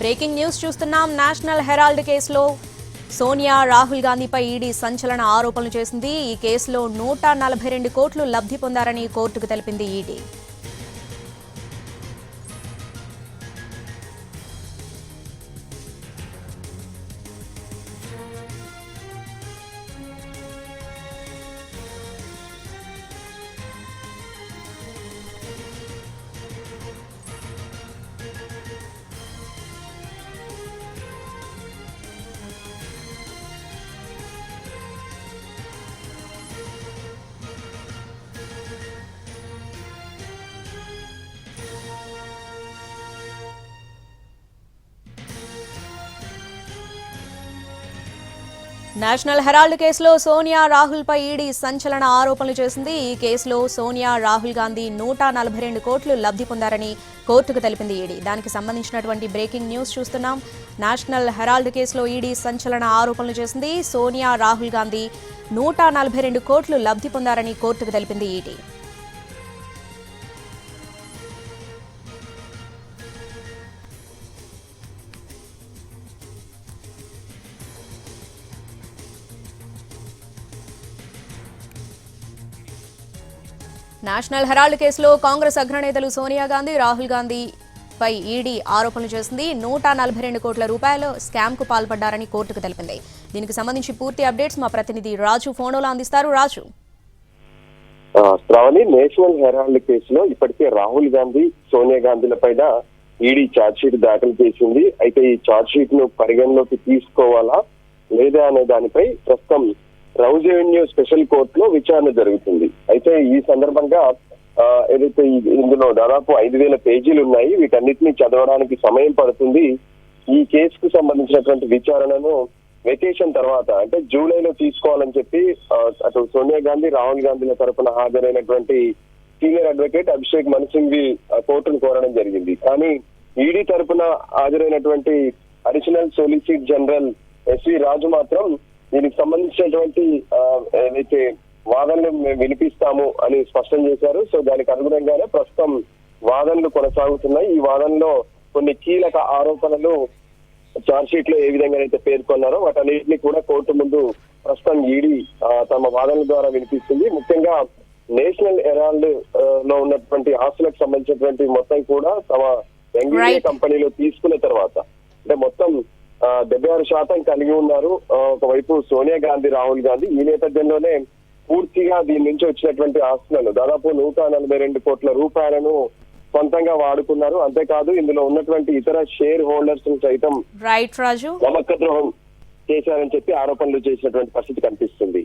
Breaking news చూస్తున్నాం. National Herald కేసులో Sonia Rahul గాంధీపై ED సంచలన ఆరోపణలు చేసింది. ఈ కేసులో 142 కోట్లు లబ్ధి పొందారని కోర్టుకు తెలిపింది ఈడీ. నేషనల్ హెరాల్డ్ కేసులో సోనియా రాహుల్ పై ఈడీ సంచలన ఆరోపణలు చేసింది. ఈ కేసులో సోనియా రాహుల్ గాంధీ 142 కోట్లు లబ్ధి పొందారని కోర్టుకు తెలిపింది ఈడీ. దానికి సంబంధించినటువంటి బ్రేకింగ్ న్యూస్ చూస్తున్నాం. నేషనల్ హెరాల్డ్ కేసులో ఈడీ సంచలన ఆరోపణలు చేసింది. సోనియా రాహుల్ గాంధీ 142 కోట్లు లబ్ధి పొందారని కోర్టుకు తెలిపింది ఈడీ. నేషనల్ హెరాల్డ్ కేసులో కాంగ్రెస్ అగ్రనేతలు సోనియా గాంధీ, రాహుల్ గాంధీ పై ఈడీ ఆరోపణలు చేసింది. 142 కోట్ల రూపాయల స్కామ్ కు పాల్పడ్డారని కోర్టుకు తెలిపింది. దీనికి సంబంధించి పూర్తి అప్డేట్స్ మా ప్రతినిధి రాజు ఫోన్లో అందిస్తారు. రాజు. శ్రావణి, నేషనల్ హెరాల్డ్ కేసులో ఇప్పటికే రాహుల్ గాంధీ, సోనియా గాంధీల పైన ఈడీ ఛార్జ్ షీట్ దాఖలు చేసింది. అయితే ఈ ఛార్జ్ షీట్ ను పరిగణలోకి తీసుకోవాలా లేదా అనే దానిపై ప్రస్తుతం రౌజ్ రెవెన్యూ స్పెషల్ కోర్టులో విచారణ జరుగుతుంది. అయితే ఈ సందర్భంగా ఏదైతే ఇందులో దాదాపు 5,000 పేజీలు ఉన్నాయి. వీటన్నిటిని చదవడానికి సమయం పడుతుంది. ఈ కేసుకు సంబంధించినటువంటి విచారణను వెకేషన్ తర్వాత అంటే జూలైలో తీసుకోవాలని చెప్పి అటు సోనియా గాంధీ, రాహుల్ గాంధీల తరఫున హాజరైనటువంటి సీనియర్ అడ్వకేట్ అభిషేక్ మను సింఘ్వి కోర్టును కోరడం జరిగింది. కానీ ఈడీ తరఫున హాజరైనటువంటి అడిషనల్ సోలిసిటర్ జనరల్ ఎస్వి రాజు మాత్రం దీనికి సంబంధించినటువంటి ఏదైతే వాదనలు మేము వినిపిస్తాము అని స్పష్టం చేశారు. సో దానికి అనుగుణంగానే ప్రస్తుతం వాదనలు కొనసాగుతున్నాయి. ఈ వాదనలో కొన్ని కీలక ఆరోపణలు ఛార్జ్ షీట్ లో ఏ విధంగా అయితే పేర్కొన్నారో వాటన్నిటిని కూడా కోర్టు ముందు ప్రస్తుతం ఈడీ తమ వాదనల ద్వారా వినిపిస్తుంది. ముఖ్యంగా నేషనల్ హెరాల్డ్ లో ఉన్నటువంటి ఆస్తులకు సంబంధించినటువంటి మొత్తం కూడా తమ ఎంగీఏ కంపెనీలో తీసుకున్న తర్వాత అంటే మొత్తం 76% కలిగి ఉన్నారు. ఒకవైపు సోనియా గాంధీ, రాహుల్ గాంధీ. ఈ నేపథ్యంలోనే పూర్తిగా దీని నుంచి వచ్చినటువంటి ఆస్తులను దాదాపు 142 కోట్ల రూపాయలను సొంతంగా వాడుకున్నారు. అంతేకాదు ఇందులో ఉన్నటువంటి ఇతర షేర్ హోల్డర్స్ సైతం నమ్మక ద్రోహం చేశారని చెప్పి ఆరోపణలు చేసినటువంటి పరిస్థితి కనిపిస్తుంది.